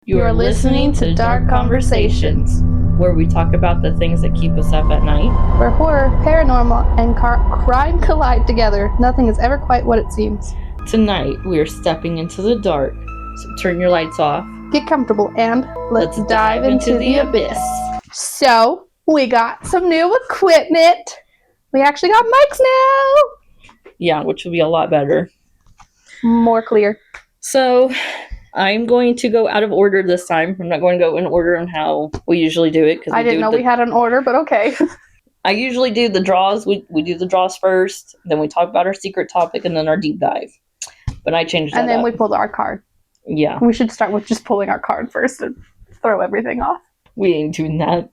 You are listening to Dark Conversations, where we talk about the things that keep us up at night. where horror, paranormal, and crime collide together. Nothing is ever quite what it seems. Tonight, we are stepping into the dark, so turn your lights off. Get comfortable and let's dive into the abyss. So, we got some new equipment. We actually got mics now. Yeah, which will be a lot better. More clear. So, I'm going to go out of order this time. I'm not going to go in order on how we usually do it. I didn't know we had an order, but okay. I usually do the draws. We do the draws first, then we talk about our secret topic, and then our deep dive. But I changed that And then up. we pulled our card. Yeah. We should start with just pulling our card first and throw everything off. We ain't doing that.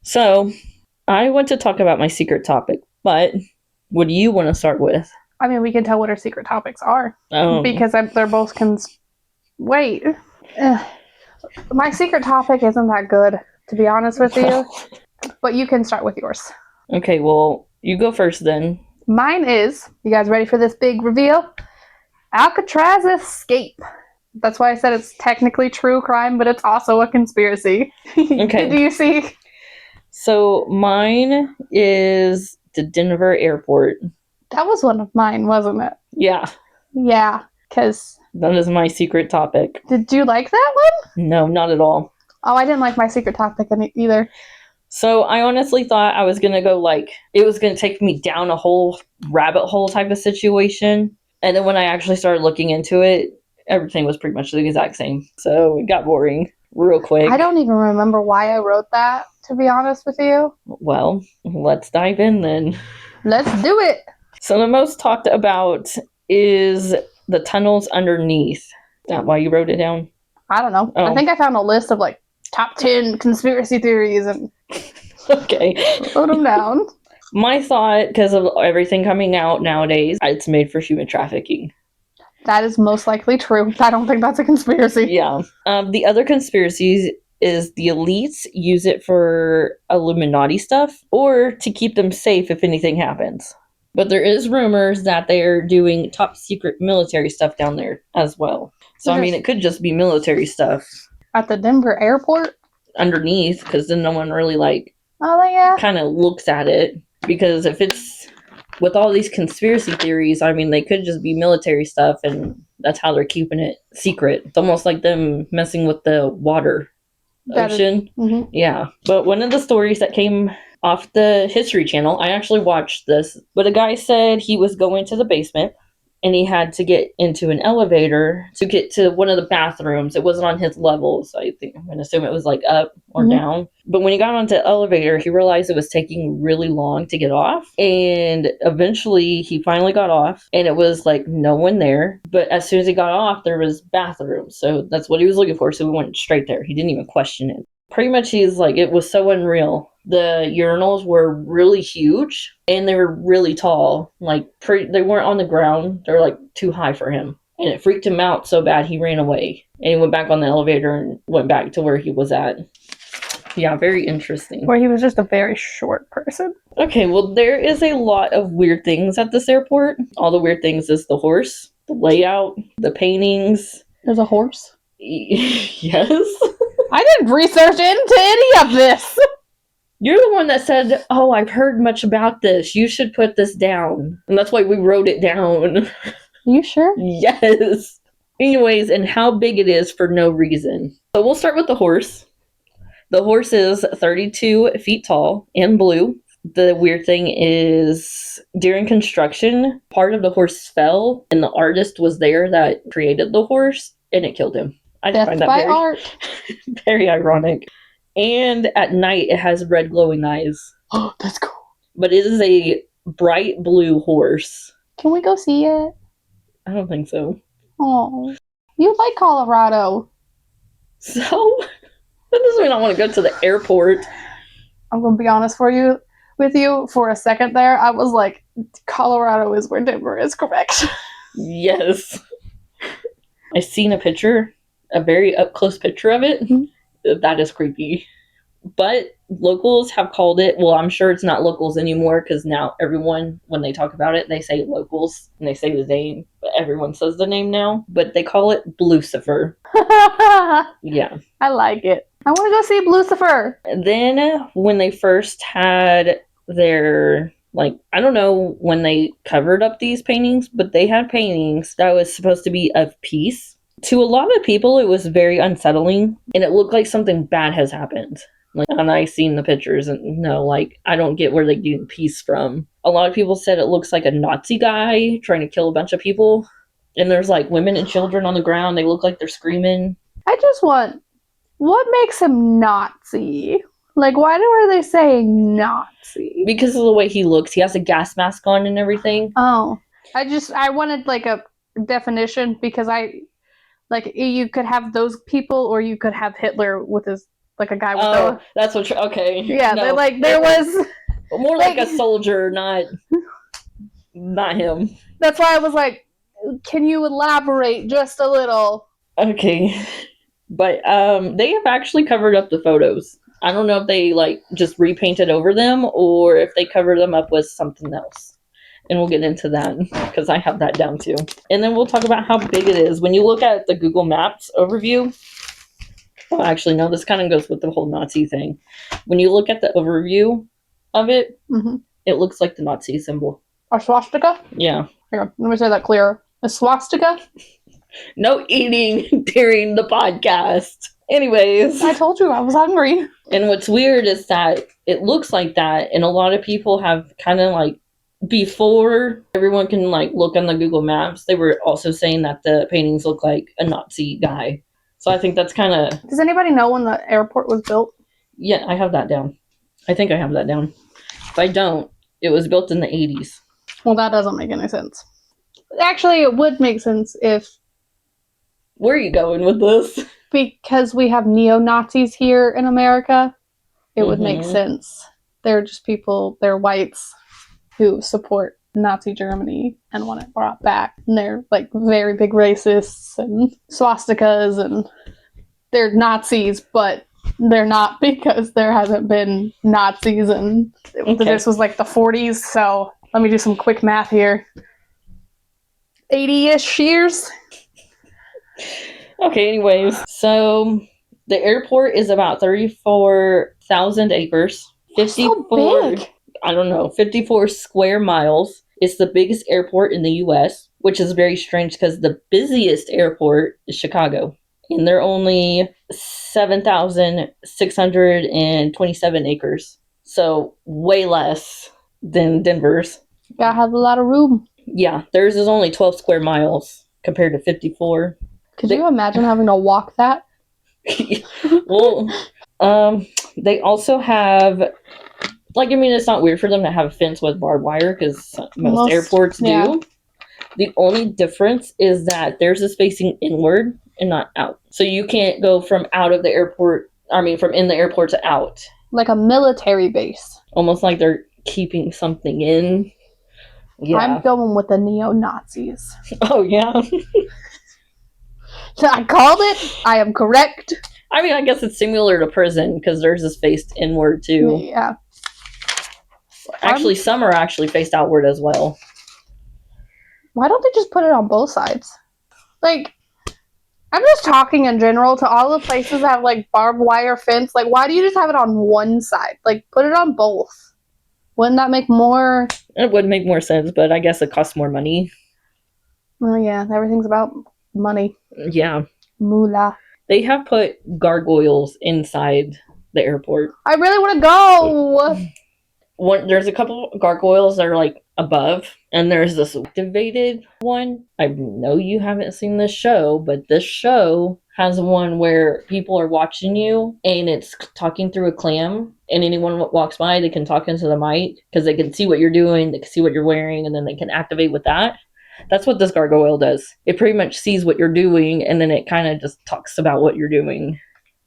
So, I want to talk about my secret topic, but what do you want to start with? I mean, we can tell what our secret topics are. Because they're both Wait. My secret topic isn't that good, to be honest with you. But you can start with yours. Okay, well, you go first then. Mine is, you guys ready for this big reveal? Alcatraz escape. That's why I said it's technically true crime, but it's also a conspiracy. Okay. Do you see? So mine is the Denver airport. That was one of mine, wasn't it? Yeah. Yeah, because... That is my secret topic. Did you like that one? No, not at all. Oh, I didn't like my secret topic either. So I honestly thought I was going to go it was going to take me down a whole rabbit hole type of situation. And then when I actually started looking into it, everything was pretty much the exact same. So it got boring real quick. I don't even remember why I wrote that, to be honest with you. Well, let's dive in then. Let's do it. So the most talked about is the tunnels underneath. Is that why you wrote it down? I don't know. Oh. I think I found a list of top 10 conspiracy theories and okay. wrote them down. My thought, because of everything coming out nowadays, it's made for human trafficking. That is most likely true. I don't think that's a conspiracy. Yeah. The other conspiracies is the elites use it for Illuminati stuff or to keep them safe if anything happens. But there is rumors that they're doing top secret military stuff down there as well. So, I mean, it could just be military stuff. At the Denver airport? Underneath, because then no one really, oh, yeah, kind of looks at it. Because if it's with all these conspiracy theories, I mean, they could just be military stuff, and that's how they're keeping it secret. It's almost like them messing with the ocean. Mm-hmm. Yeah. But one of the stories that came off the History Channel, I actually watched this, but a guy said he was going to the basement and he had to get into an elevator to get to one of the bathrooms. It wasn't on his level, so I'm going to assume it was up or down. But when he got onto the elevator, he realized it was taking really long to get off. And eventually he finally got off and it was no one there. But as soon as he got off, there was bathrooms. So that's what he was looking for. So we went straight there. He didn't even question it. Pretty much he's it was so unreal. The urinals were really huge and they were really tall. They weren't on the ground. They're too high for him. And it freaked him out so bad he ran away. And he went back on the elevator and went back to where he was at. Yeah, very interesting. Where he was just a very short person. Okay, well, there is a lot of weird things at this airport. All the weird things is the horse, the layout, the paintings. There's a horse? Yes. I didn't research into any of this. You're the one that said, oh, I've heard much about this. You should put this down. And that's why we wrote it down. Are you sure? Yes. Anyways, and how big it is for no reason. So we'll start with the horse. The horse is 32 feet tall and blue. The weird thing is during construction, part of the horse fell and the artist was there that created the horse and it killed him. I Death find that by art. very ironic. And at night, it has red glowing eyes. Oh, that's cool. But it is a bright blue horse. Can we go see it? I don't think so. Oh, you like Colorado. So, that doesn't mean I want to go to the airport. I'm going to be honest with you. For a second there, I was like, Colorado is where Denver is, correct? Yes. I seen a picture, a very up-close picture of it. Mm-hmm. That is creepy. But locals have called it, well, I'm sure it's not locals anymore because now everyone, when they talk about it, they say locals and they say the name, but everyone says the name now. But they call it Blucifer. Yeah. I like it. I want to go see Blucifer. Then when they first had their, like, I don't know when they covered up these paintings, but they had paintings that was supposed to be of peace. To a lot of people, it was very unsettling, and it looked like something bad has happened. Like, and I seen the pictures, and no, like, I don't get where they do peace from. A lot of people said it looks like a Nazi guy trying to kill a bunch of people, and there's like women and children on the ground. They look like they're screaming. I just want, what makes him Nazi? Like, why are they saying Nazi? Because of the way he looks. He has a gas mask on and everything. Oh, I wanted like a definition because you could have those people or you could have Hitler with his, like a guy with that's what okay. Yeah, no, there was more like a soldier, not him. That's why I was like, can you elaborate just a little? Okay. But they have actually covered up the photos. I don't know if they like just repainted over them or if they covered them up with something else. And we'll get into that because I have that down too. And then we'll talk about how big it is. When you look at the Google Maps overview, well, actually, no, this kind of goes with the whole Nazi thing. When you look at the overview of it, it looks like the Nazi symbol. A swastika? Yeah. Here, let me say that clearer. A swastika? No eating during the podcast. Anyways. I told you I was hungry. And what's weird is that it looks like that, and a lot of people have kind of like, before everyone can like look on the Google Maps, they were also saying that the paintings look like a Nazi guy. So I think that's kind of... Does anybody know when the airport was built? Yeah, I have that down. I think I have that down. If I don't, it was built in the 80s. Well, that doesn't make any sense. Actually, it would make sense if... Where are you going with this? Because we have neo-Nazis here in America, it would make sense. They're just people, they're whites who support Nazi Germany and want it brought back. And they're like very big racists and swastikas and they're Nazis, but they're not because there hasn't been Nazis and this was like the 40s. So let me do some quick math here. 80-ish years. Okay, anyways. So the airport is about 34,000 acres. 54, so big. I don't know, 54 square miles. It's the biggest airport in the U.S., which is very strange because the busiest airport is Chicago. And they're only 7,627 acres. So way less than Denver's. Gotta have a lot of room. Yeah, theirs is only 12 square miles compared to 54. Could you imagine having to walk that? Well, they also have... Like, I mean, it's not weird for them to have a fence with barbed wire because most airports do. Yeah. The only difference is that theirs is facing inward and not out. So you can't go from out of the airport, from in the airport to out. Like a military base. Almost like they're keeping something in. Yeah. I'm going with the neo-Nazis. Oh, yeah. I called it. I am correct. I mean, I guess it's similar to prison because theirs is faced inward too. Yeah. Actually, some are actually faced outward as well. Why don't they just put it on both sides? Like, I'm just talking in general to all the places that have, like, barbed wire fence. Like, why do you just have it on one side? Like, put it on both. Wouldn't that make more... It would make more sense, but I guess it costs more money. Well, yeah, everything's about money. Yeah. Moolah. They have put gargoyles inside the airport. I really want to go! There's a couple gargoyles that are like above, and there's this activated one. I know you haven't seen this show, but this show has one where people are watching you and it's talking through a clam, and anyone that walks by, they can talk into the mic because they can see what you're doing, they can see what you're wearing, and then they can activate with that. That's what this gargoyle does. It pretty much sees what you're doing, and then it kind of just talks about what you're doing.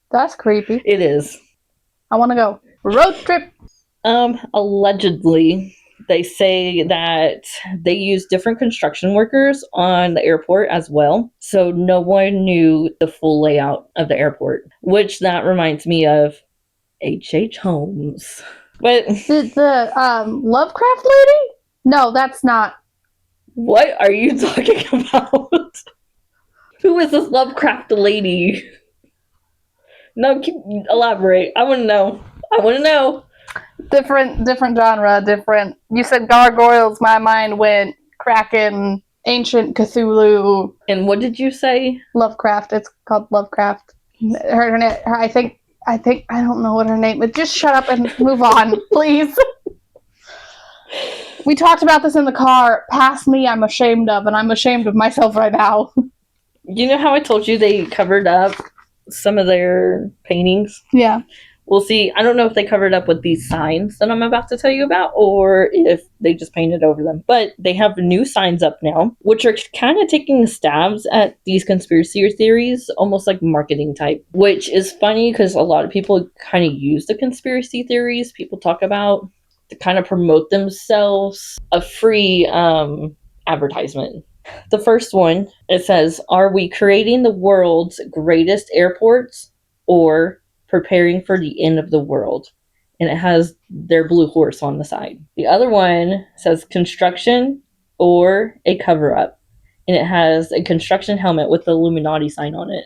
That's creepy. It is. I want to go. Road trip. Allegedly, they say that they use different construction workers on the airport as well. So no one knew the full layout of the airport, which that reminds me of H. Holmes. But the Lovecraft lady? No, that's not. What are you talking about? Who is this Lovecraft lady? No, elaborate. I want to know. Different genre, different. You said gargoyles, my mind went Kraken, ancient Cthulhu. And what did you say? Lovecraft. It's called Lovecraft. I think I don't know what her name is. Just shut up and move on, please. We talked about this in the car. Past me, I'm ashamed of, and I'm ashamed of myself right now. You know how I told you they covered up some of their paintings? Yeah. We'll see. I don't know if they covered up with these signs that I'm about to tell you about or if they just painted over them. But they have new signs up now, which are kind of taking stabs at these conspiracy theories, almost like marketing type, which is funny because a lot of people kind of use the conspiracy theories people talk about to kind of promote themselves. A free advertisement. The first one, it says, "Are we creating the world's greatest airports or preparing for the end of the world?" And it has their blue horse on the side. The other one says, "Construction or a cover-up." And it has a construction helmet with the Illuminati sign on it.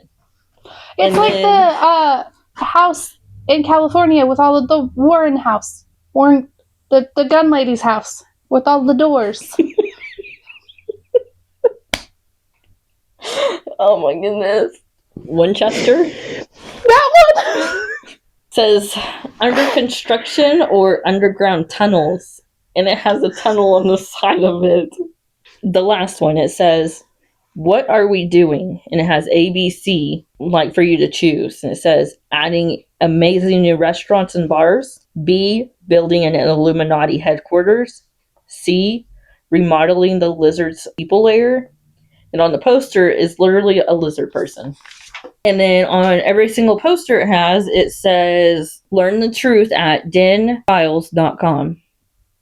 It's and like the house in California with all of the Warren house. The gun lady's house with all the doors. Oh my goodness. Winchester? That one! Says under construction or underground tunnels. And it has a tunnel on the side of it. The last one, it says, "What are we doing?" And it has A, B, C, like for you to choose. And it says, adding amazing new restaurants and bars. B, building an Illuminati headquarters. C, remodeling the lizard's people lair. And on the poster is literally a lizard person. And then on every single poster it says, "Learn the truth at denfiles.com."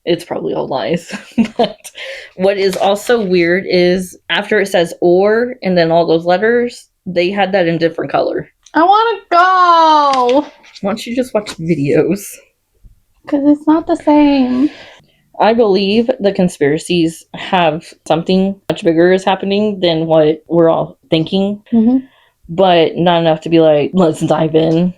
It's probably all lies. But what is also weird is after it says "or" and then all those letters, they had that in different color. I want to go! Why don't you just watch videos? Because it's not the same. I believe the conspiracies have something much bigger is happening than what we're all thinking. Mm-hmm. But not enough to be like, let's dive in.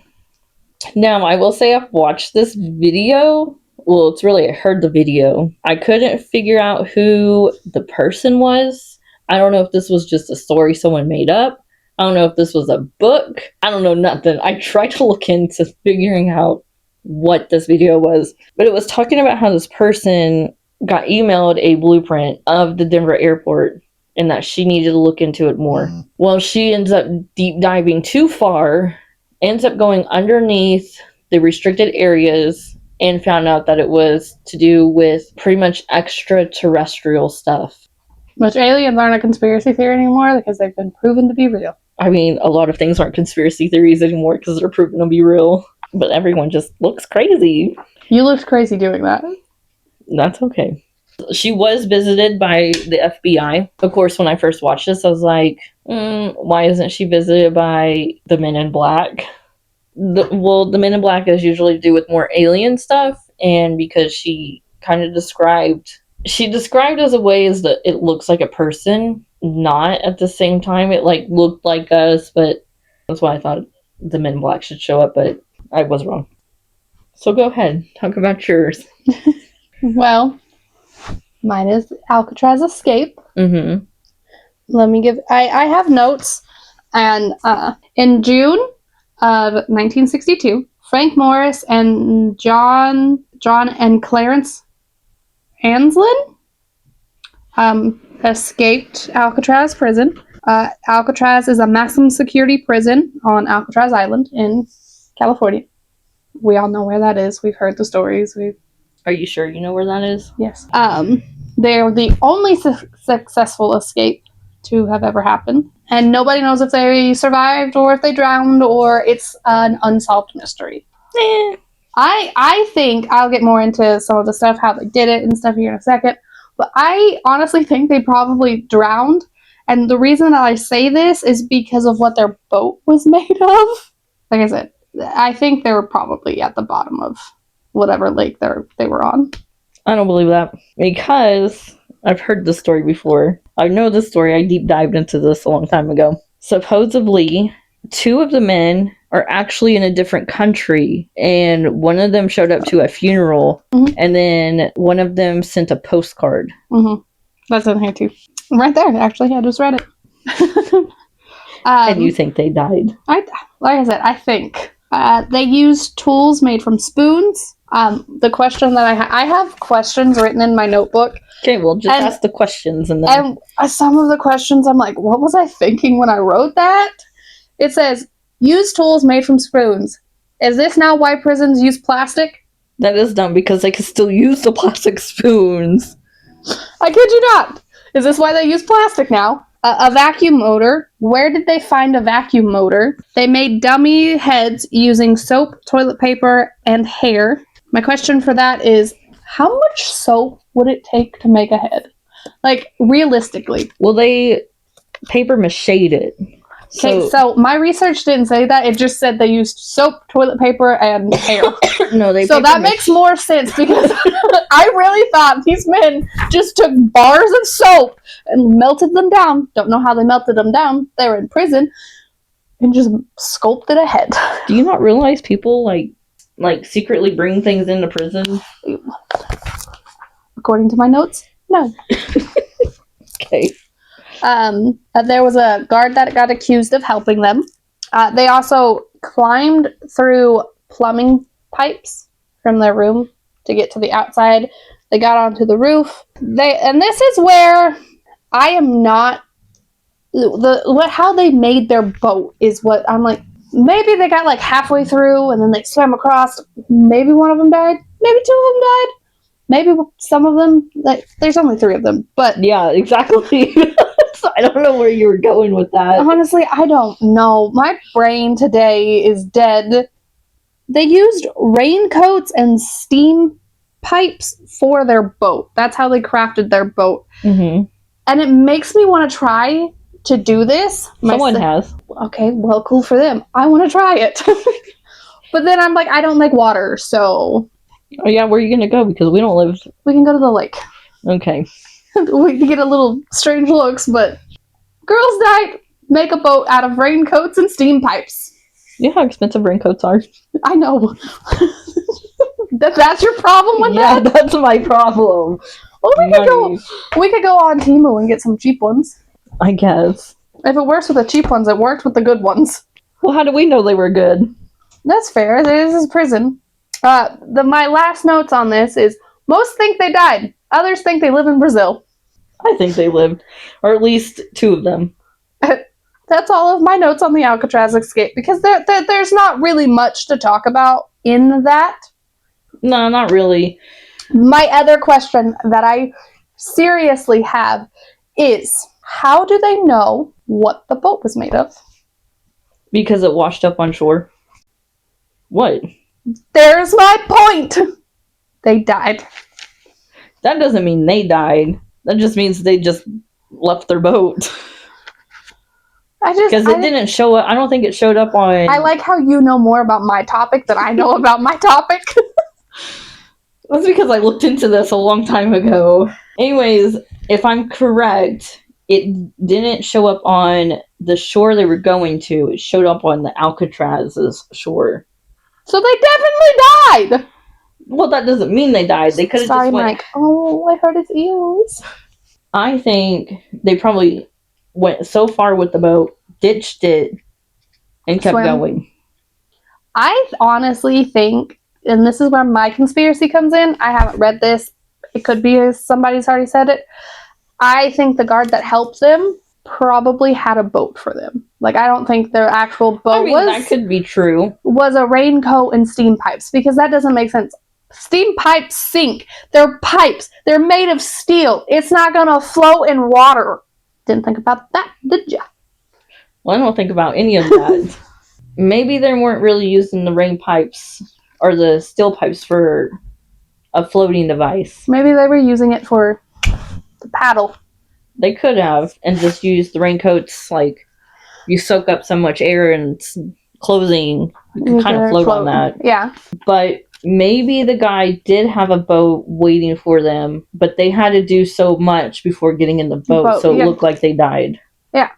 Now, I will say I've watched this video. Well, it's really, I heard the video. I couldn't figure out who the person was. I don't know if this was just a story someone made up. I don't know if this was a book. I don't know nothing. I tried to look into figuring out what this video was. But it was talking about how this person got emailed a blueprint of the Denver airport and that she needed to look into it more. Well, she ends up deep diving too far, ends up going underneath the restricted areas, and found out that it was to do with pretty much extraterrestrial stuff. Which aliens aren't a conspiracy theory anymore because they've been proven to be real. I mean, a lot of things aren't conspiracy theories anymore because they're proven to be real. But everyone just looks crazy. You looked crazy doing that. That's okay. She was visited by the FBI. Of course, when I first watched this, I was like, why isn't she visited by the Men in Black? The Men in Black is usually to do with more alien stuff, and because she kind of described as a way as that it looks like a person, not at the same time. It like looked like us, but that's why I thought the Men in Black should show up, but I was wrong. So go ahead, talk about yours. Well, mine is Alcatraz Escape. Mm-hmm. Let me give... I have notes. And in June of 1962, Frank Morris and John and Clarence Anslin escaped Alcatraz prison. Alcatraz is a maximum security prison on Alcatraz Island in California. We all know where that is. We've heard the stories. Are you sure you know where that is? Yes. They're the only successful escape to have ever happened. And nobody knows if they survived or if they drowned or it's an unsolved mystery. I think I'll get more into some of the stuff, how they did it and stuff here in a second. But I honestly think they probably drowned. And the reason that I say this is because of what their boat was made of. Like I said, I think they were probably at the bottom of whatever lake they were on. I don't believe that because I've heard this story before. I know this story. I deep dived into this a long time ago. Supposedly, 2 of the men are actually in a different country, and one of them showed up to a funeral, and then one of them sent a postcard. That's in here too. Right there, actually. I just read it. And you think they died? Like I said, I think. They used tools made from spoons. The question that I have questions written in my notebook. Okay, well, just ask the questions. And some of the questions, I'm like, what was I thinking when I wrote that? It says, use tools made from spoons. Is this now why prisons use plastic? That is dumb because they can still use the plastic spoons. I kid you not. Is this why they use plastic now? A vacuum motor. Where did they find a vacuum motor? They made dummy heads using soap, toilet paper, and hair. My question for that is, how much soap would it take to make a head? Like, realistically. Well, they paper maché'd it. Okay, so my research didn't say that. It just said they used soap, toilet paper, and hair. No, they. So that makes more sense because I really thought these men just took bars of soap and melted them down. Don't know how they melted them down. They were in prison and just sculpted a head. Do you not realize people like secretly bring things into prison? According to my notes, no. Okay. There was a guard that got accused of helping them. They also climbed through plumbing pipes from their room to get to the outside. They got onto the roof. And this is where I am not how they made their boat is what I'm like. Maybe they got like halfway through and then they swam across. Maybe one of them died. Maybe 2 of them died. Maybe some of them. There's only 3 of them, but yeah, exactly. I don't know where you were going with that. Honestly, I don't know. My brain today is dead. They used raincoats and steam pipes for their boat. That's how they crafted their boat. And it makes me want to try to do this. Someone has. Okay, well, cool for them. I want to try it. But then I'm like, I don't like water, so... Oh yeah, where are you going to go? Because we don't live... We can go to the lake. Okay. We can get a little strange looks, but... Girls' night, make a boat out of raincoats and steam pipes. You know how expensive raincoats are? I know. That's your problem with that? Yeah, that's my problem. Well, we could go on Temu and get some cheap ones. I guess. If it works with the cheap ones, it worked with the good ones. Well, how do we know they were good? That's fair. This is prison. My last notes on this is, most think they died. Others think they live in Brazil. I think they lived. Or at least 2 of them. That's all of my notes on the Alcatraz escape, because there's not really much to talk about in that. No, not really. My other question that I seriously have is, how do they know what the boat was made of? Because it washed up on shore. What? There's my point! They died. That doesn't mean they died. That just means they just left their boat. Because it didn't show up. I don't think it showed up on... I like how you know more about my topic than I know about my topic. That's because I looked into this a long time ago. Anyways, if I'm correct, it didn't show up on the shore they were going to. It showed up on the Alcatraz's shore. So they definitely died! Well, that doesn't mean they died. They could have just went... Mike. Oh, I hurt his ears. I think they probably went so far with the boat, ditched it, and kept going. I honestly think, and this is where my conspiracy comes in, I haven't read this, it could be somebody's already said it, I think the guard that helped them probably had a boat for them. Like, I don't think their actual boat that could be true. Was a raincoat and steam pipes, because that doesn't make sense. Steam pipes sink. They're pipes. They're made of steel. It's not going to float in water. Didn't think about that, did ya? Well, I don't think about any of that. Maybe they weren't really using the rain pipes or the steel pipes for a floating device. Maybe they were using it for the paddle. They could have, and just used the raincoats, like, you soak up so much air and clothing You can kind of float on that. Yeah. But maybe the guy did have a boat waiting for them, but they had to do so much before getting in the boat, so it looked like they died. Yeah.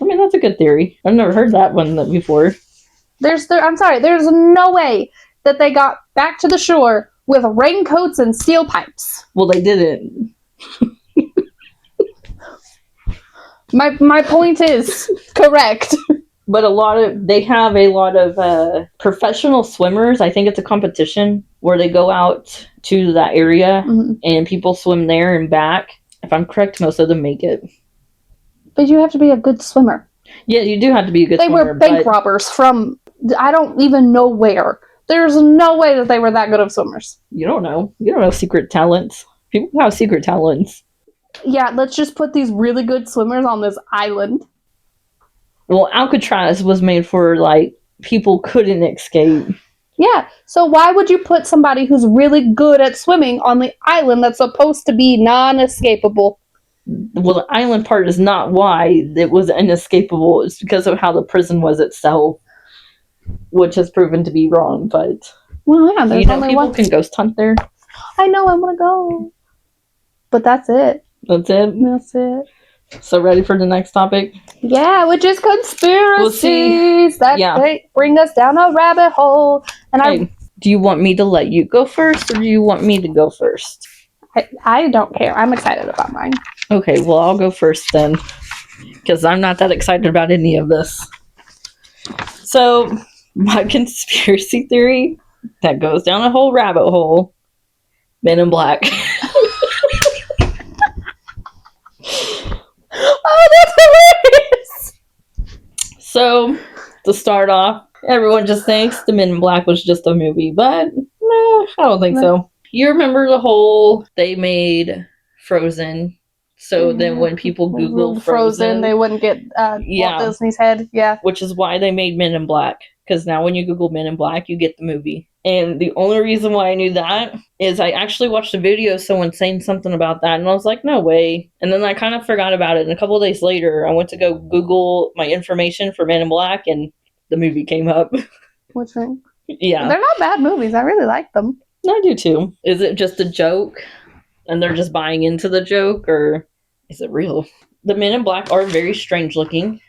I mean, that's a good theory. I've never heard that one before. I'm sorry, there's no way that they got back to the shore with raincoats and steel pipes. Well, they didn't. My point is correct. But they have a lot of professional swimmers. I think it's a competition where they go out to that area and people swim there and back. If I'm correct, most of them make it. But you have to be a good swimmer. Yeah, you do have to be a good swimmer. They were bank robbers from I don't even know where. There's no way that they were that good of swimmers. You don't know. You don't know secret talents. People have secret talents. Yeah, let's just put these really good swimmers on this island. Well, Alcatraz was made for, people couldn't escape. Yeah, so why would you put somebody who's really good at swimming on the island that's supposed to be non-escapable? Well, the island part is not why it was inescapable. It's because of how the prison was itself, which has proven to be wrong. But well, yeah, there's only people can ghost hunt there. I know, I want to go, but that's it. That's it. That's it. So ready for the next topic? Yeah, which is conspiracies that bring us down a rabbit hole. And do you want me to let you go first, or do you want me to go first? I don't care. I'm excited about mine. Okay, well, I'll go first then, because I'm not that excited about any of this. So, my conspiracy theory that goes down a whole rabbit hole: Men in Black. Oh, that's hilarious! So, to start off, everyone just thinks the Men in Black was just a movie, but no, I don't think so. You remember they made Frozen, so then when people Googled Frozen, they wouldn't get Walt Disney's head. Yeah. Which is why they made Men in Black, because now when you Google Men in Black, you get the movie. And the only reason why I knew that is I actually watched a video of someone saying something about that, and I was like, no way. And then I kind of forgot about it, and a couple of days later, I went to go Google my information for Men in Black, and the movie came up. Which thing? Yeah. They're not bad movies. I really like them. I do too. Is it just a joke, and they're just buying into the joke, or is it real? The Men in Black are very strange looking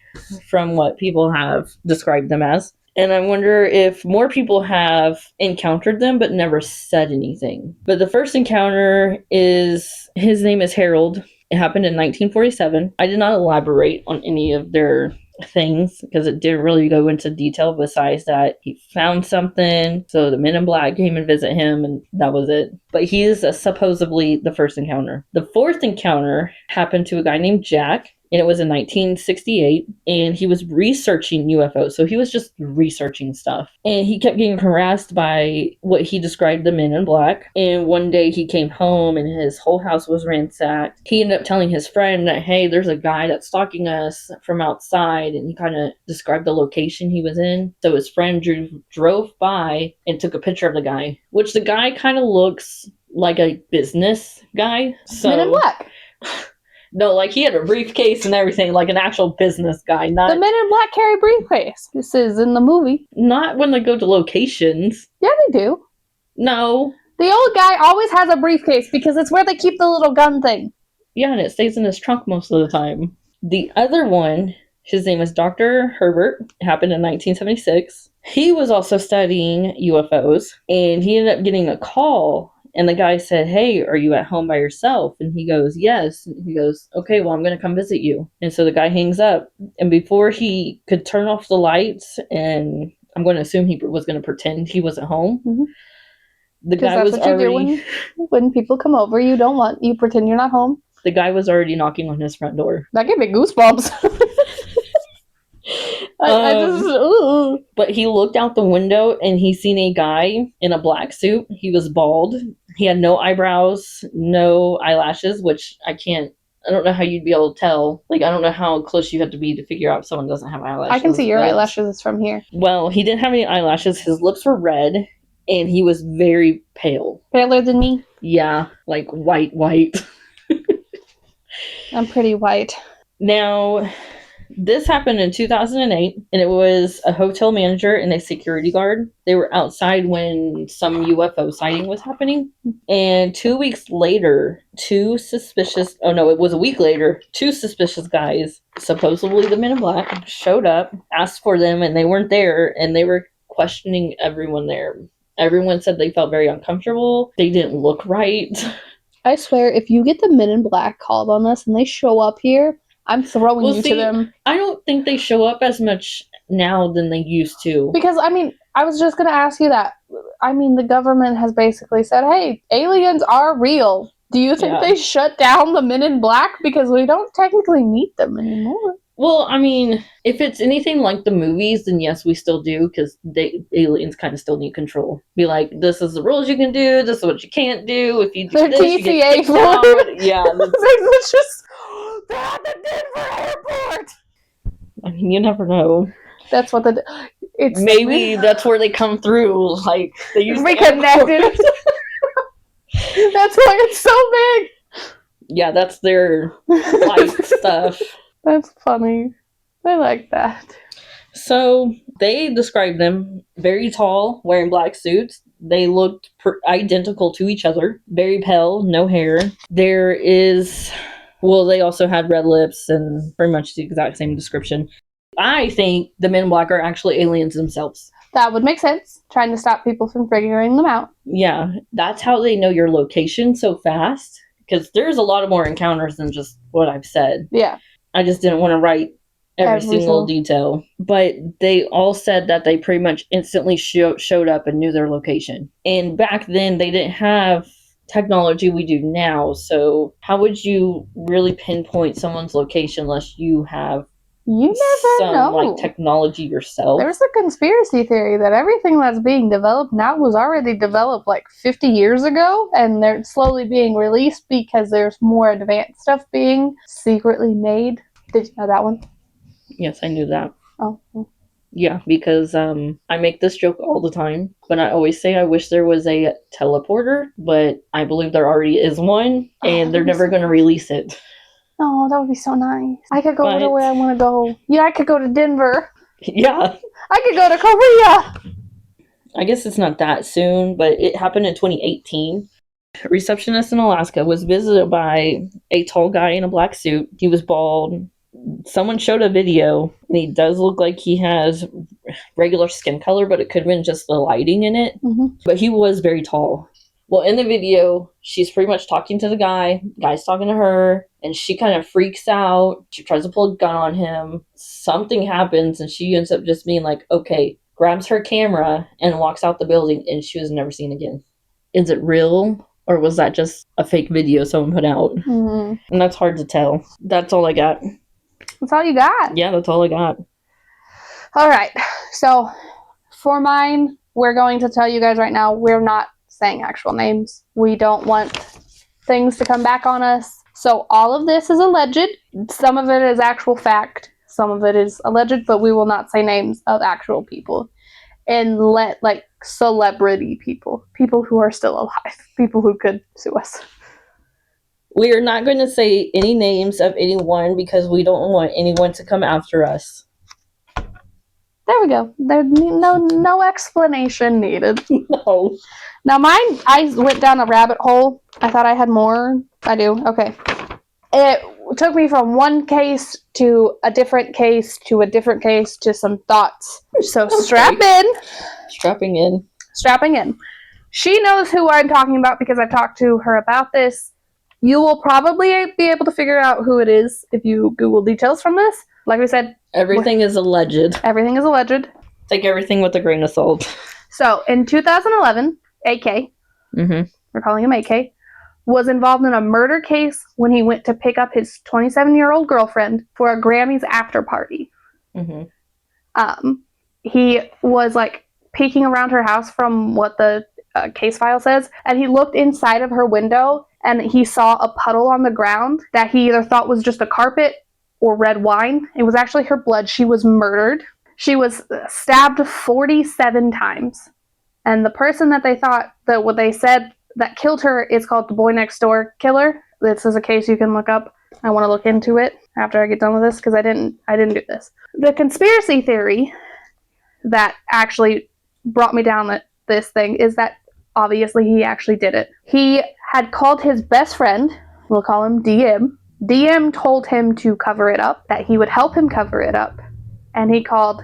from what people have described them as. And I wonder if more people have encountered them but never said anything. But the first encounter his name is Harold. It happened in 1947. I did not elaborate on any of their things because it didn't really go into detail besides that he found something. So the Men in Black came and visit him, and that was it. But he is supposedly the first encounter. The fourth encounter happened to a guy named Jack. And it was in 1968, and he was researching UFOs. So he was just researching stuff. And he kept getting harassed by what he described the Men in Black. And one day he came home, and his whole house was ransacked. He ended up telling his friend that, hey, there's a guy that's stalking us from outside. And he kind of described the location he was in. So his friend drove by and took a picture of the guy, which the guy kind of looks like a business guy. So, Men in Black. No, he had a briefcase and everything, like an actual business guy. Not the Men in Black carry briefcase. This is in the movie. Not when they go to locations. Yeah, they do. No. The old guy always has a briefcase because it's where they keep the little gun thing. Yeah, and it stays in his trunk most of the time. The other one, his name is Dr. Herbert. It happened in 1976. He was also studying UFOs, and he ended up getting a call. And the guy said, hey, are you at home by yourself? And he goes, yes. And he goes, okay, well, I'm going to come visit you. And so the guy hangs up. And before he could turn off the lights, and I'm going to assume he was going to pretend he wasn't home, the guy was already... when people come over, you pretend you're not home. The guy was already knocking on his front door. That gave me goosebumps. But he looked out the window and he seen a guy in a black suit. He was bald. He had no eyebrows, no eyelashes, which I don't know how you'd be able to tell. I don't know how close you have to be to figure out if someone doesn't have eyelashes. I can see your eyelashes from here. Well, he didn't have any eyelashes. His lips were red and he was very pale. Paler than me? Yeah, white. I'm pretty white. Now, This happened in 2008, and it was a hotel manager and a security guard. They were outside when some UFO sighting was happening. And 2 weeks later, it was a week later, two suspicious guys, supposedly the Men in Black, showed up, asked for them, and they weren't there, and they were questioning everyone there. Everyone said they felt very uncomfortable. They didn't look right. I swear, if you get the Men in Black called on us and they show up here, I'm throwing you to them. I don't think they show up as much now than they used to. Because, I was just going to ask you that. The government has basically said, hey, aliens are real. Do you think they shut down the Men in Black? Because we don't technically meet them anymore. Well, if it's anything like the movies, then yes, we still do, because aliens kind of still need control. Be like, this is the rules you can do, this is what you can't do. If you do this, you get kicked out. Yeah. It's just, they're at the Denver airport! You never know. That's what maybe that's where they come through. Like, they use reconnected. That's why it's so big. Yeah, that's their life stuff. That's funny. I like that. So they described them very tall, wearing black suits. They looked identical to each other. Very pale, no hair. They also had red lips and pretty much the exact same description. I think the Men in Black are actually aliens themselves. That would make sense. Trying to stop people from figuring them out. Yeah, that's how they know your location so fast. Because there's a lot of more encounters than just what I've said. Yeah. I just didn't want to write every single detail. But they all said that they pretty much instantly showed up and knew their location. And back then, they didn't have technology we do now. So how would you really pinpoint someone's location unless you have technology yourself? There's a conspiracy theory that everything that's being developed now was already developed 50 years ago, and they're slowly being released because there's more advanced stuff being secretly made. Did you know that one? Yes, I knew that. Oh. Yeah, because I make this joke all the time, but I always say I wish there was a teleporter, but I believe there already is one, and they're never going to release it. Oh, that would be so nice. I could go to where I want to go. Yeah, I could go to Denver. Yeah. I could go to Korea. I guess it's not that soon, but it happened in 2018. A receptionist in Alaska was visited by a tall guy in a black suit. He was bald. Someone showed a video, and he does look like he has regular skin color, but it could have been just the lighting in it. Mm-hmm. But he was very tall. Well, in the video, she's pretty much talking to the guy's talking to her, and she kind of freaks out. She tries to pull a gun on him. Something happens, and she ends up just being like, okay, grabs her camera and walks out the building, and she was never seen again. Is it real, or was that just a fake video someone put out? Mm-hmm. And that's hard to tell. That's all I got. That's all you got? Yeah, that's all I got. All right. So, for mine, we're going to tell you guys right now, we're not saying actual names. We don't want things to come back on us. So all of this is alleged. Some of it is actual fact. Some of it is alleged, but we will not say names of actual people. And let celebrity people who are still alive, people who could sue us. We are not going to say any names of anyone because we don't want anyone to come after us. There we go. There's no explanation needed. No. Now mine, I went down a rabbit hole. I thought I had more. I do. Okay. It took me from one case to a different case to a different case to some thoughts. So okay. Strapping in. She knows who I'm talking about because I've talked to her about this. You will probably be able to figure out who it is if you Google details from this. Like we said, everything is alleged. Everything is alleged. Take everything with a grain of salt. So, in 2011, AK, we're calling him AK, was involved in a murder case when he went to pick up his 27-year-old girlfriend for a Grammys after party. Mm-hmm. He was peeking around her house from what the case file says, and he looked inside of her window and he saw a puddle on the ground that he either thought was just a carpet or red wine. It was actually her blood. She was murdered. She was stabbed 47 times. And the person that they thought, that what they said that killed her is called the Boy Next Door killer. This is a case you can look up. I want to look into it. after I get done with this because I didn't do this. The conspiracy theory that actually brought me down this thing is that obviously he actually did it. He had called his best friend, we'll call him DM. DM told him to cover it up, that he would help him cover it up. And he called,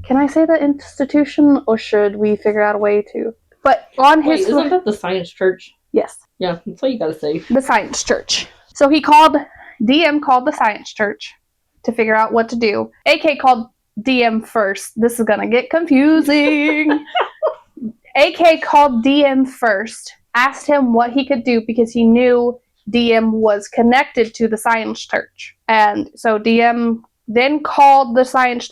can I say the institution or should we figure out a way to? But on his... Wait, isn't that the Science Church? Yes. Yeah, that's what you gotta say. The Science Church. So DM called the Science Church to figure out what to do. AK called DM first. This is gonna get confusing. AK called DM first, asked him what he could do because he knew DM was connected to the Science Church. And so DM then called the Science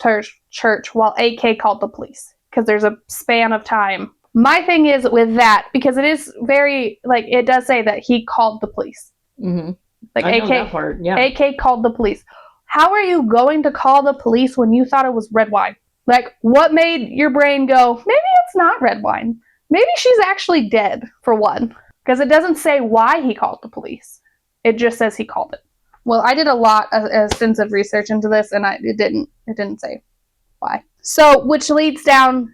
Church while AK called the police because there's a span of time. My thing is with that, because it is very, like, it does say that he called the police. Mm-hmm. Like, I know that part, yeah. AK called the police. How are you going to call the police when you thought it was red wine? Like, what made your brain go, maybe it's not red wine. Maybe she's actually dead, for one. Because it doesn't say why he called the police. It just says he called it. Well, I did a lot of extensive research into this, and it didn't say why. So, which leads down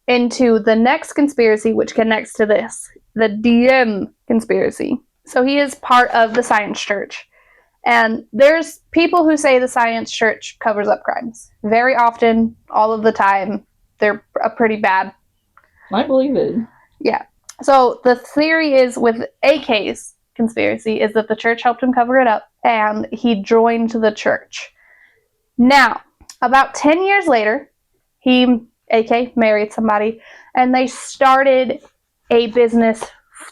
into the next conspiracy, which connects to this. The DM conspiracy. So he is part of the Science Church. And there's people who say the Science Church covers up crimes. Very often, all of the time, they're pretty bad. I believe it. Yeah. So the theory is with AK's conspiracy is that the church helped him cover it up and he joined the church. Now, about 10 years later, AK married somebody and they started a business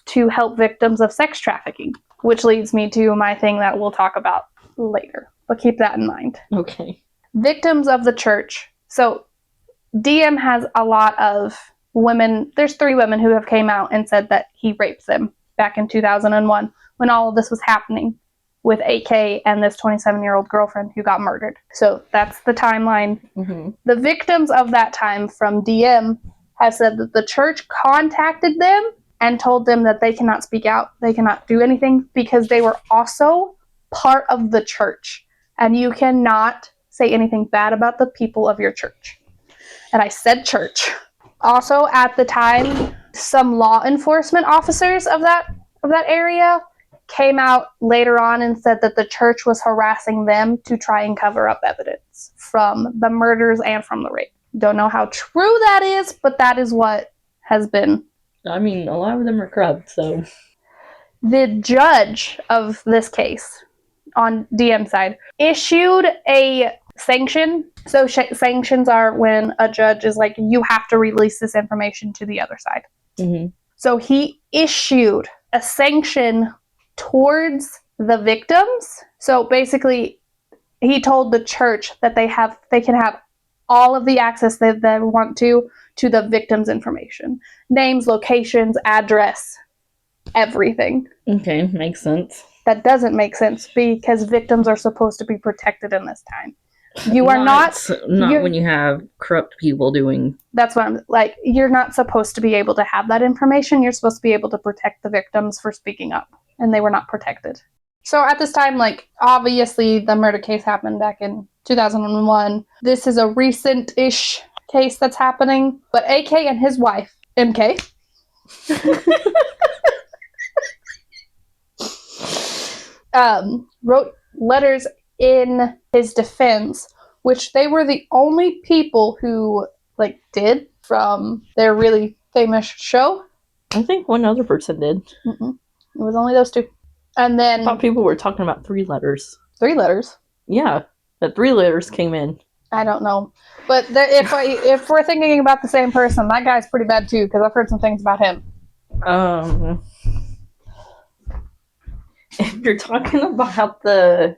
to help victims of sex trafficking, which leads me to my thing that we'll talk about later. But keep that in mind. Okay. Victims of the church. So DM has a lot of women. There's 3 women who have came out and said that he raped them back in 2001 when all of this was happening with AK and this 27-year-old girlfriend who got murdered. So that's the timeline. Mm-hmm. The victims of that time from DM have said that the church contacted them and told them that they cannot speak out, they cannot do anything because they were also part of the church. And you cannot say anything bad about the people of your church. And I said church. Also, at the time, some law enforcement officers of that area came out later on and said that the church was harassing them to try and cover up evidence from the murders and from the rape. Don't know how true that is, but that is what has been. I mean, a lot of them are corrupt, so. The judge of this case, on DM side, issued a sanction. So sanctions are when a judge is like, you have to release this information to the other side. Mm-hmm. So he issued a sanction towards the victims. So basically, he told the church that they can have all of the access that they want to the victims' information. Names, locations, address, everything. Okay, makes sense. That doesn't make sense because victims are supposed to be protected in this time. You are not when you have corrupt people doing. That's what I'm like. You're not supposed to be able to have that information. You're supposed to be able to protect the victims for speaking up, and they were not protected. So at this time, like, obviously the murder case happened back in 2001. This is a recent-ish case that's happening, but AK and his wife, MK, wrote letters in his defense, which they were the only people who did from their really famous show. I think one other person did. Mm-mm. It was only those 2. And then I thought people were talking about 3 letters. 3 letters? Yeah, that 3 letters came in. I don't know, but if we're thinking about the same person, that guy's pretty bad too because I've heard some things about him. If you're talking about the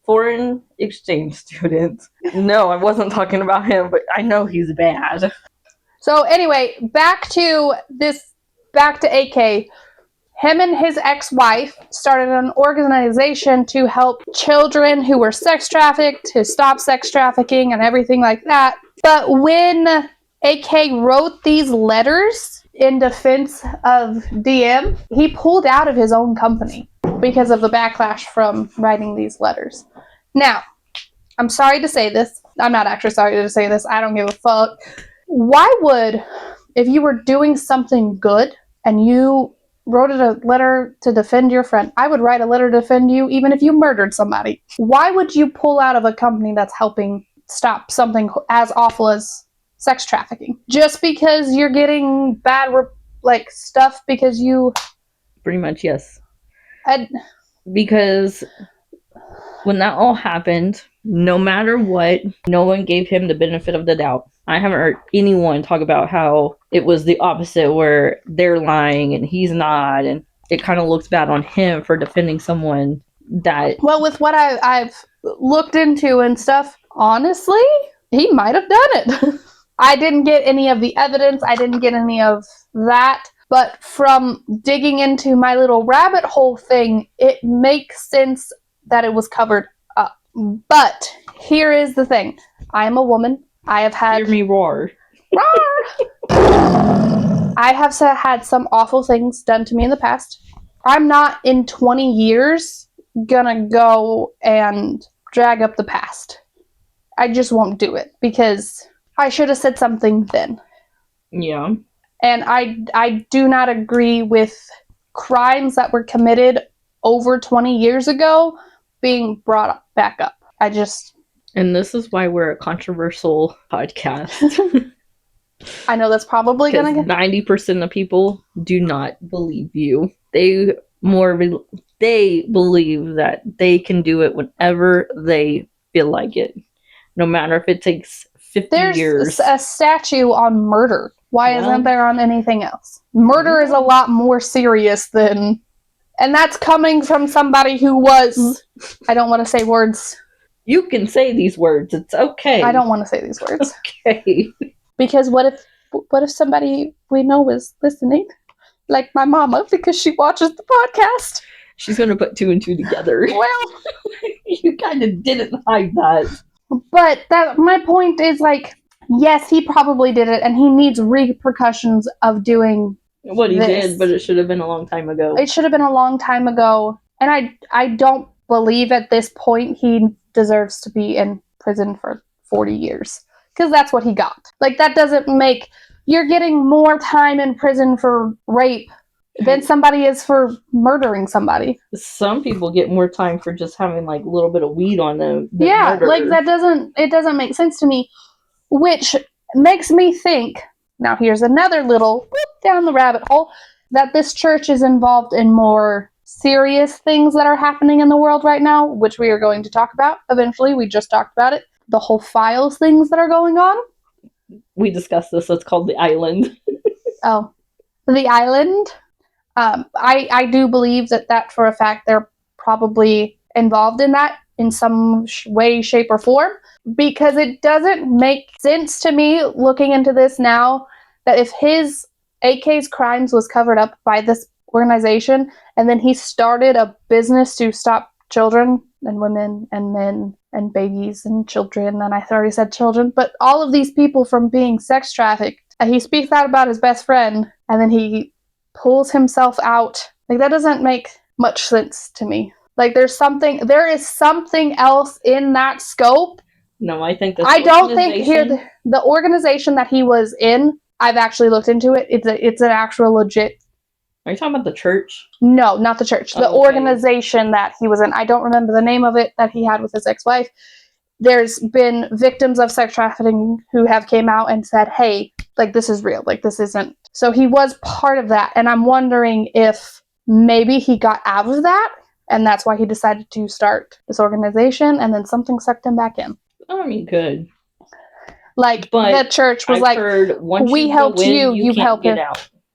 foreign exchange student, no, I wasn't talking about him, but I know he's bad. So anyway, back to AK. Him and his ex-wife started an organization to help children who were sex trafficked, to stop sex trafficking and everything like that. But when AK wrote these letters in defense of DM, he pulled out of his own company because of the backlash from writing these letters. Now, I'm sorry to say this. I'm not actually sorry to say this. I don't give a fuck. Why would, if you were doing something good and you wrote a letter to defend your friend, I would write a letter to defend you even if you murdered somebody. Why would you pull out of a company that's helping stop something as awful as sex trafficking? Just because you're getting bad stuff because you... Pretty much, yes. Because when that all happened, no matter what, no one gave him the benefit of the doubt. I haven't heard anyone talk about how it was the opposite, where they're lying and he's not, and it kind of looks bad on him for defending someone that... Well, with what I've looked into and stuff, honestly, he might have done it. I didn't get any of the evidence. I didn't get any of that. But from digging into my little rabbit hole thing, it makes sense that it was covered up. But here is the thing. I am a woman. I have had... Hear me roar. I have had some awful things done to me in the past. I'm not in 20 years gonna go and drag up the past. I just won't do it because I should have said something then. Yeah. And I do not agree with crimes that were committed over 20 years ago being brought back up. And this is why we're a controversial podcast. I know that's probably going to get... 90% of people do not believe you. They believe that they can do it whenever they feel like it. No matter if it takes 50 years. There's a statute on murder. Why isn't there on anything else? Murder is a lot more serious than... And that's coming from somebody who was... I don't want to say words. You can say these words. It's okay. I don't want to say these words. Okay. Because what if somebody we know is listening? Like my mama, because she watches the podcast. She's going to put 2 and 2 together. Well... You kind of didn't hide that. But my point is, yes, he probably did it, and he needs repercussions of doing what he did, but it should have been a long time ago. It should have been a long time ago, and I don't believe at this point he deserves to be in prison for 40 years, because that's what he got. That doesn't make... You're getting more time in prison for rape than somebody is for murdering somebody. Some people get more time for just having a little bit of weed on them. Yeah, that doesn't make sense to me, which makes me think, now here's another little whoop down the rabbit hole, that this church is involved in more serious things that are happening in the world right now, which we are going to talk about eventually. We just talked about it. The whole files things that are going on. We discussed this. It's called the island. Oh, the island? I do believe that for a fact they're probably involved in that in some way, shape, or form, because it doesn't make sense to me looking into this now that if his AK's crimes was covered up by this organization and then he started a business to stop children and women and men and babies and children, and I already said children, but all of these people from being sex trafficked, he speaks out about his best friend and then he pulls himself out. That doesn't make much sense to me. There is something else in that scope. No, I think I don't think here the organization that he was in, I've actually looked into it. It's an actual legit... Are you talking about the church? No, not the church. The organization that he was in. I don't remember the name of it that he had with his ex-wife. There's been victims of sex trafficking who have came out and said, hey, this is real. This isn't... So he was part of that. And I'm wondering if maybe he got out of that and that's why he decided to start this organization and then something sucked him back in. I mean, good. But the church was we helped you, you helped him.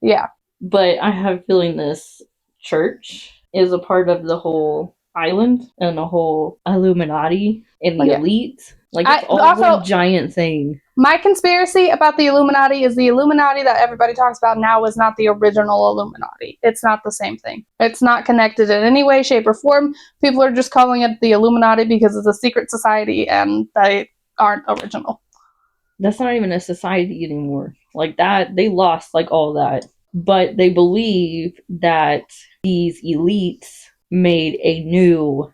Yeah. But I have a feeling this church is a part of the whole island and the whole Illuminati and the elite. It's all one giant thing. My conspiracy about the Illuminati is the Illuminati that everybody talks about now is not the original Illuminati. It's not the same thing. It's not connected in any way, shape, or form. People are just calling it the Illuminati because it's a secret society and they aren't original. That's not even a society anymore. They lost all that. But they believe that these elites made a new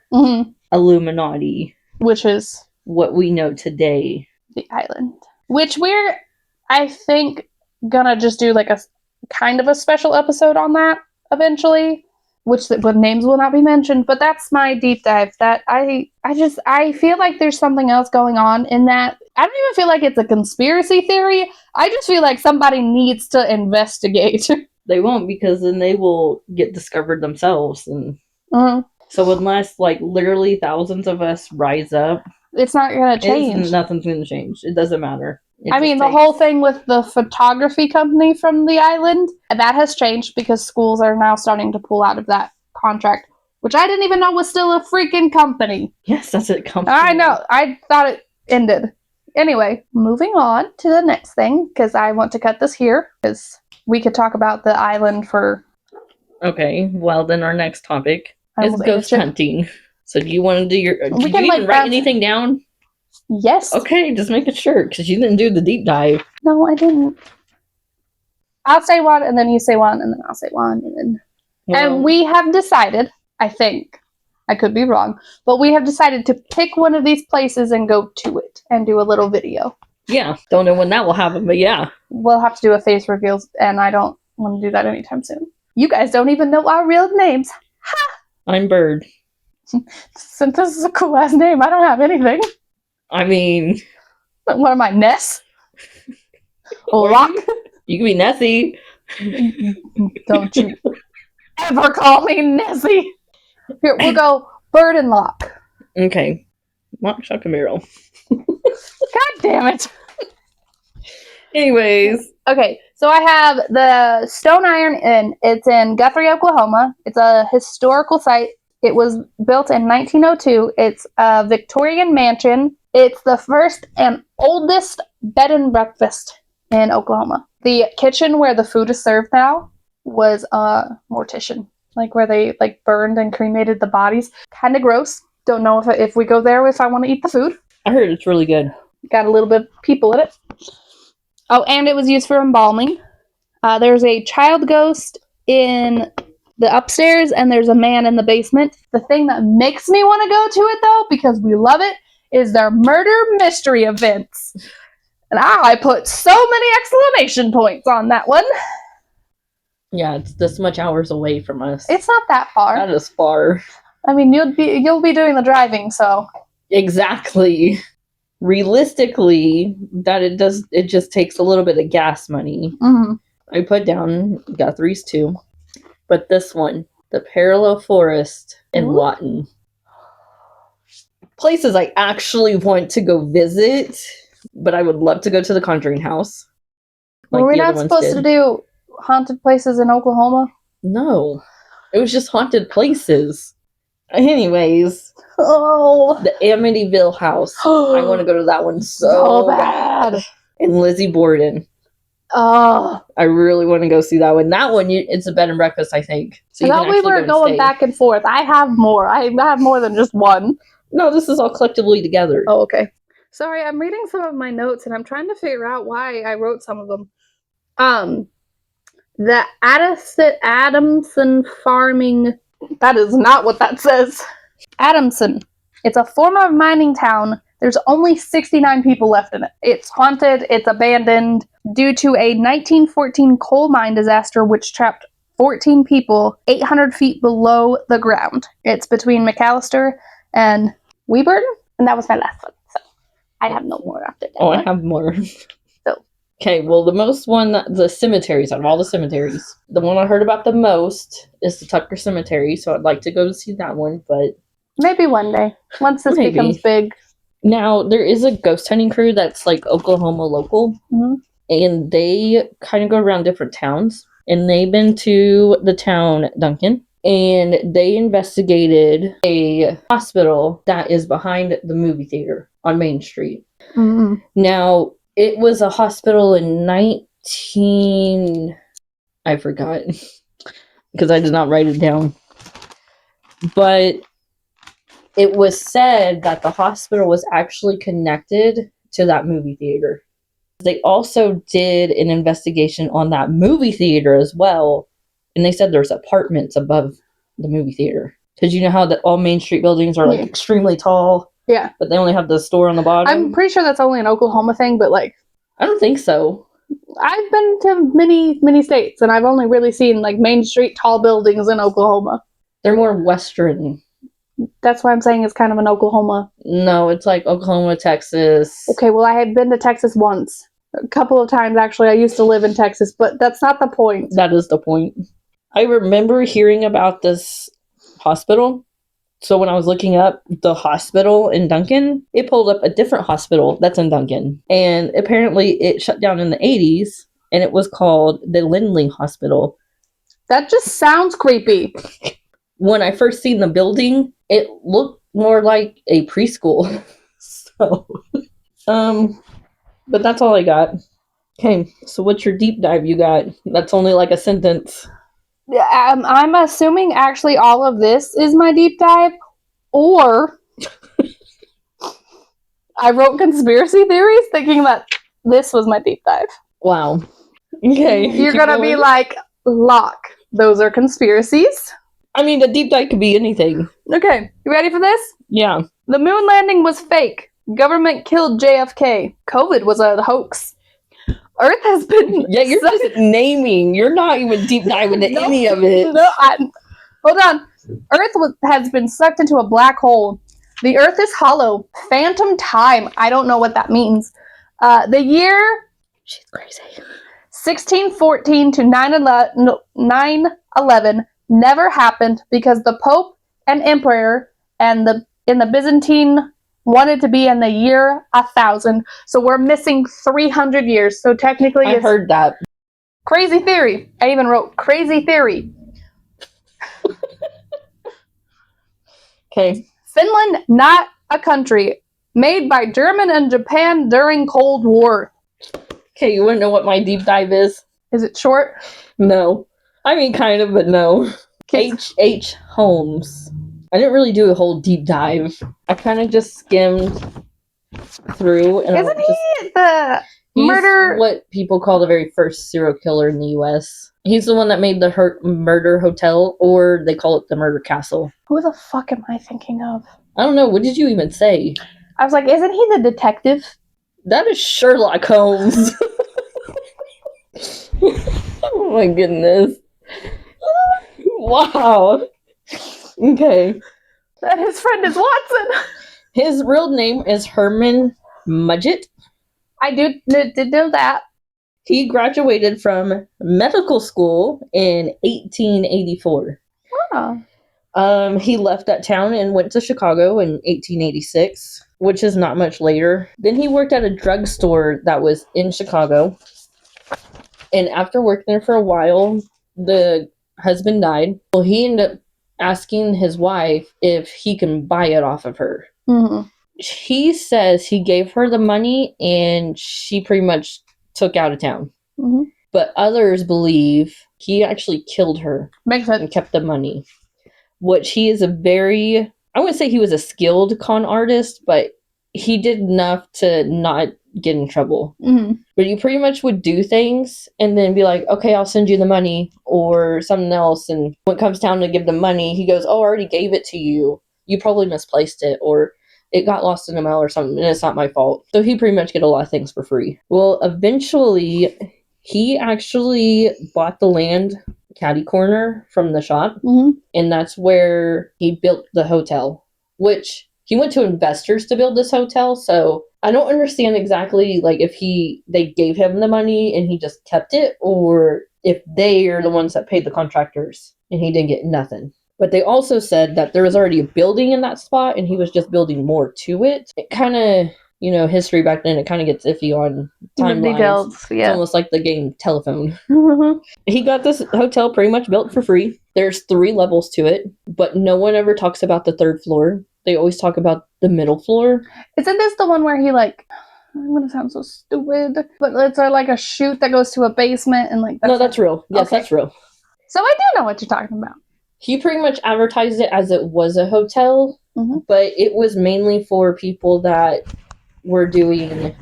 Illuminati which is what we know today. The island. Which we're, I think, gonna just do like a kind of a special episode on that eventually. Which the names will not be mentioned, but that's my deep dive. That I feel like there's something else going on in that. I don't even feel like it's a conspiracy theory. I just feel like somebody needs to investigate. They won't, because then they will get discovered themselves, and so unless like literally thousands of us rise up, it's not gonna change. Nothing's gonna change. It doesn't matter. The whole thing with the photography company from the island, that has changed because schools are now starting to pull out of that contract, which I didn't even know was still a freaking company. Yes, that's a company. I know. I thought it ended. Anyway, moving on to the next thing, because I want to cut this here, because we could talk about the island for... Okay, well then our next topic is ghost hunting. So do you want to do your... Did you even write anything down? Yes. Okay, just making sure, because you didn't do the deep dive. No, I didn't. I'll say one, and then you say one, and then I'll say one, and then... Well, and we have decided, I think, I could be wrong, but we have decided to pick one of these places and go to it and do a little video. Yeah, don't know when that will happen, but yeah. We'll have to do a face reveal, and I don't want to do that anytime soon. You guys don't even know our real names. Ha! I'm Bird. Since this is a cool ass name, I don't have anything. I mean... What am I, Ness? Lock? You can be Nessie. Don't you ever call me Nessie. Here, we'll go Bird and Lock. Okay. Lock, shock, and barrel. God damn it. Anyways. Okay, so I have the Stone Iron Inn. It's in Guthrie, Oklahoma. It's a historical site. It was built in 1902. It's a Victorian mansion. It's the first and oldest bed and breakfast in Oklahoma. The kitchen where the food is served now was a mortician, like where they like burned and cremated the bodies. Kind of gross. Don't know if we go there if I want to eat the food. I heard it's really good. Got a little bit of people in it. Oh, and it was used for embalming. There's a child ghost in the upstairs, and there's a man in the basement. The thing that makes me want to go to it, though, because we love it, is their murder mystery events. And I put so many exclamation points on that one. Yeah, it's this much hours away from us. It's not that far. Not as far. I mean, you'll be doing the driving, so. Exactly. Realistically, it just takes a little bit of gas money. Mm-hmm. I put down Guthrie's too. But this one, the Parallel Forest in Lawton. Places I actually want to go visit, but I would love to go to the Conjuring House. Like were we not supposed to do haunted places in Oklahoma? No. It was just haunted places. Anyways. Oh. The Amityville House. I want to go to that one so bad. And Lizzie Borden. Oh. I really want to go see that one. That one, it's a bed and breakfast, I think. So I thought we were going back and forth. I have more. I have more than just one. No, this is all collectively together. Oh, okay. Sorry, I'm reading some of my notes, and I'm trying to figure out why I wrote some of them. The Adamson Farming... That is not what that says. Adamson. It's a former mining town. There's only 69 people left in it. It's haunted. It's abandoned due to a 1914 coal mine disaster which trapped 14 people 800 feet below the ground. It's between McAllister and Weburn, and that was my last one. So I have no more after that. Oh, I have more. So. Okay, well, the cemeteries, out of all the cemeteries, the one I heard about the most is the Tucker Cemetery, so I'd like to go to see that one, but... Maybe one day, once this becomes big. Now, there is a ghost hunting crew that's like Oklahoma local, and they kind of go around different towns, and they've been to the town Duncan, and they investigated a hospital that is behind the movie theater on Main Street. Mm-hmm. Now, it was a hospital in I forgot, because I did not write it down, but it was said that the hospital was actually connected to that movie theater. They also did an investigation on that movie theater as well, and they said there's apartments above the movie theater. Because you know how all Main Street buildings are like extremely tall? Yeah. But they only have the store on the bottom. I'm pretty sure that's only an Oklahoma thing, but like... I don't think so. I've been to many states, and I've only really seen like Main Street tall buildings in Oklahoma. They're more western. That's why I'm saying it's kind of an Oklahoma. No, it's like Oklahoma, Texas. Okay, well, I had been to Texas once. A couple of times, actually. I used to live in Texas, but that's not the point. That is the point. I remember hearing about this hospital. So when I was looking up the hospital in Duncan, it pulled up a different hospital that's in Duncan. And apparently it shut down in the 80s, and it was called the Lindley Hospital. That just sounds creepy. When I first seen the building, it looked more like a preschool. So, but that's all I got. Okay, so what's your deep dive you got? That's only like a sentence. I'm assuming actually all of this is my deep dive, or I wrote conspiracy theories thinking that this was my deep dive. Wow. Okay. You're gonna be like, Locke, those are conspiracies. I mean, a deep dive could be anything. Okay, you ready for this? Yeah. The moon landing was fake. Government killed JFK. COVID was a hoax. Earth has been... Yeah, you're just naming. You're not even deep diving into any of it. No, hold on. Earth has been sucked into a black hole. The Earth is hollow. Phantom time. I don't know what that means. The year... She's crazy. 1614 to 911 never happened because the Pope and Emperor and in the Byzantine wanted to be in the year 1000. So we're missing 300 years. So technically I heard that. Crazy theory. I even wrote crazy theory. Okay. Finland, not a country. Made by German and Japan during Cold War. Okay, you want to know what my deep dive is? Is it short? No. I mean, kind of, but no. H. Holmes. I didn't really do a whole deep dive. I kind of just skimmed through. And Isn't he the murder? He's what people call the very first serial killer in the U.S. He's the one that made the murder hotel, or they call it the murder castle. Who the fuck am I thinking of? I don't know. What did you even say? I was like, isn't he the detective? That is Sherlock Holmes. Oh my goodness. Wow. Okay. And his friend is Watson. His real name is Herman Mudgett. I did know that. He graduated from medical school in 1884. Oh. He left that town and went to Chicago in 1886, which is not much later. Then he worked at a drugstore that was in Chicago. And after working there for a while, the husband died. Well, he ended up asking his wife if he can buy it off of her. Mm-hmm. He says he gave her the money and she pretty much took out of town. Mm-hmm. But others believe he actually killed her. Makes sense. And kept the money. Which he is I wouldn't say he was a skilled con artist, but he did enough to not get in trouble. Mm-hmm. But you pretty much would do things and then be like, okay, I'll send you the money or something else. And when it comes down to give the money, he goes, oh, I already gave it to you. You probably misplaced it, or it got lost in the mail or something, and it's not my fault. So he pretty much get a lot of things for free. Well, eventually, he actually bought the land catty corner from the shop, mm-hmm. and that's where he built the hotel, which he went to investors to build this hotel. So I don't understand exactly like if they gave him the money and he just kept it, or if they are the ones that paid the contractors and he didn't get nothing. But they also said that there was already a building in that spot and he was just building more to it. It kind of, history back then, it kind of gets iffy on timelines. Details, yeah. It's almost like the game Telephone. He got this hotel pretty much built for free. There's 3 levels to it, but no one ever talks about the 3rd floor. They always talk about the middle floor. Isn't this the one where he I'm gonna sound so stupid, but it's like a chute that goes to a basement and like... No, that's real. Yes, okay. That's real. So I do know what you're talking about. He pretty much advertised it as it was a hotel, mm-hmm. but it was mainly for people that were doing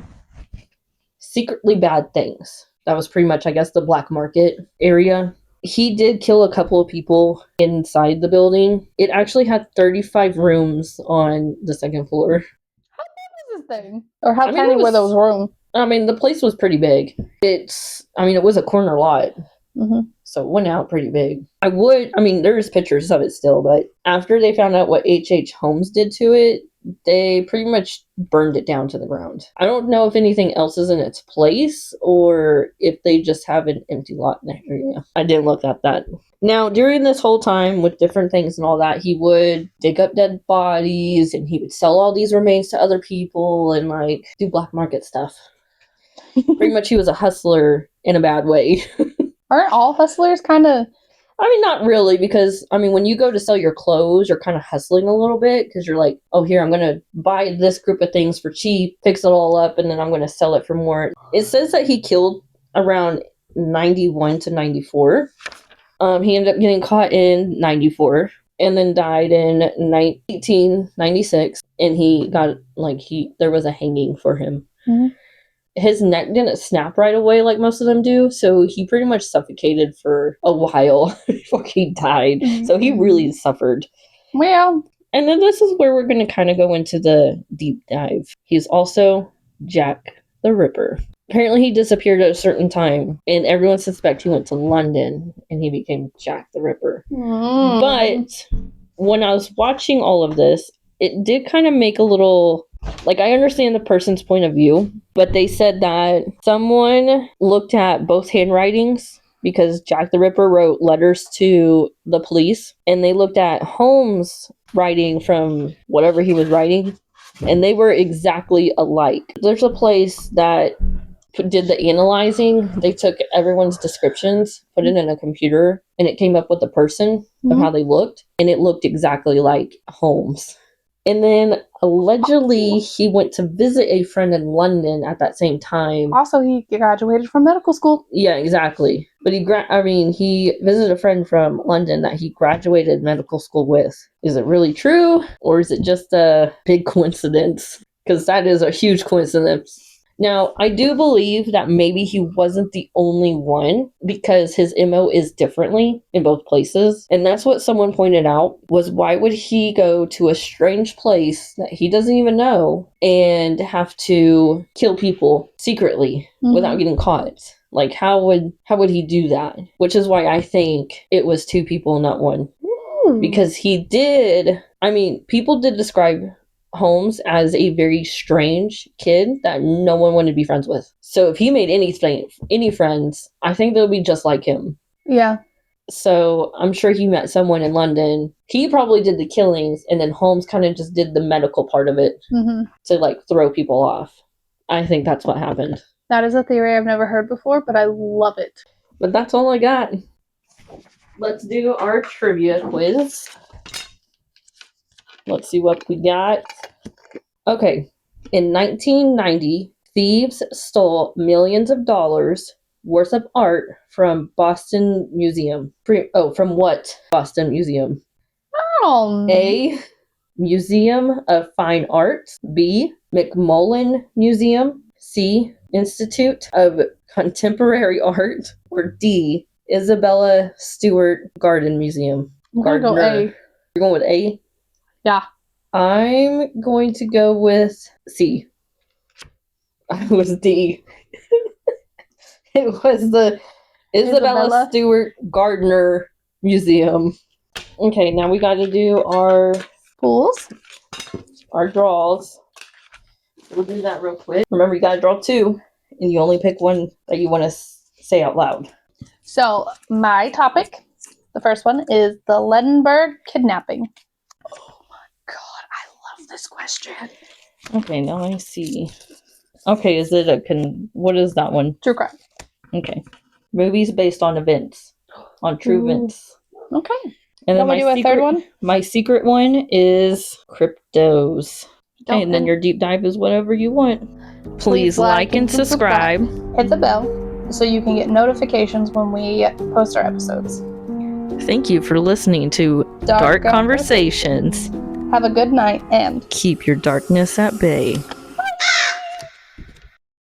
secretly bad things. That was pretty much, I guess, the black market area. he did kill a couple of people inside the building. It actually had 35 rooms on the second floor. How big was this thing? Or how tiny were those rooms? I mean, the place was pretty big. It was a corner lot. Mm-hmm. So it went out pretty big. There's pictures of it still, but after they found out what H.H. Holmes did to it, they pretty much burned it down to the ground. I don't know if anything else is in its place or if they just have an empty lot in that area. I didn't look at that. Now, during this whole time with different things and all that, he would dig up dead bodies and he would sell all these remains to other people and like do black market stuff. Pretty much he was a hustler in a bad way. Aren't all hustlers kind of... I mean, not really, because, when you go to sell your clothes, you're kind of hustling a little bit, because you're like, oh, here, I'm going to buy this group of things for cheap, fix it all up, and then I'm going to sell it for more. It says that he killed around 91 to 94. He ended up getting caught in 94, and then died in 1896, and he got, there was a hanging for him. Mm-hmm. His neck didn't snap right away like most of them do, so he pretty much suffocated for a while before he died. Mm-hmm. So he really suffered. Well. And then this is where we're going to kind of go into the deep dive. He's also Jack the Ripper. Apparently he disappeared at a certain time, and everyone suspects he went to London, and he became Jack the Ripper. Mm. But when I was watching all of this, it did kind of make a little... I understand the person's point of view, but they said that someone looked at both handwritings because Jack the Ripper wrote letters to the police, and they looked at Holmes' writing from whatever he was writing, and they were exactly alike. There's a place that did the analyzing. They took everyone's descriptions, put it in a computer, and it came up with the person of how they looked, and it looked exactly like Holmes. And then, allegedly, he went to visit a friend in London at that same time. Also, he graduated from medical school. Yeah, exactly. But he visited a friend from London that he graduated medical school with. Is it really true? Or is it just a big coincidence? Because that is a huge coincidence. Now, I do believe that maybe he wasn't the only one because his MO is differently in both places. And that's what someone pointed out was why would he go to a strange place that he doesn't even know and have to kill people secretly without getting caught? How would he do that? Which is why I think it was two people, not one. Because he did, people did describe Holmes as a very strange kid that no one wanted to be friends with. So if he made any friends, I think they'll be just like him. Yeah. So I'm sure he met someone in London. He probably did the killings, and then Holmes kind of just did the medical part of it to throw people off. I think that's what happened. That is a theory I've never heard before, but I love it. But that's all I got. Let's do our trivia quiz. Let's see what we got. Okay. In 1990, thieves stole millions of dollars worth of art from Boston Museum. From what Boston Museum? Oh. A. Museum of Fine Arts. B. McMullen Museum. C. Institute of Contemporary Art. Or D. Isabella Stewart Garden Museum. I'm going to go A. You're going with A? Yeah. I'm going to go with C. I was D. It was the Isabella Stewart Gardner Museum. Okay, now we got to do our pools, our draws. We'll do that real quick. Remember, you got to draw two, and you only pick one that you want to say out loud. So, my topic, the first one, is the Lendenberg kidnapping. This question. Okay, now I see. Okay, is it what is that one? True crime. Okay. Movies based on events. On true events. Okay. And then my third one? My secret one is cryptos. Okay, and then your deep dive is whatever you want. Please like and subscribe. Hit the bell so you can get notifications when we post our episodes. Thank you for listening to Dark Conversations. Have a good night and keep your darkness at bay.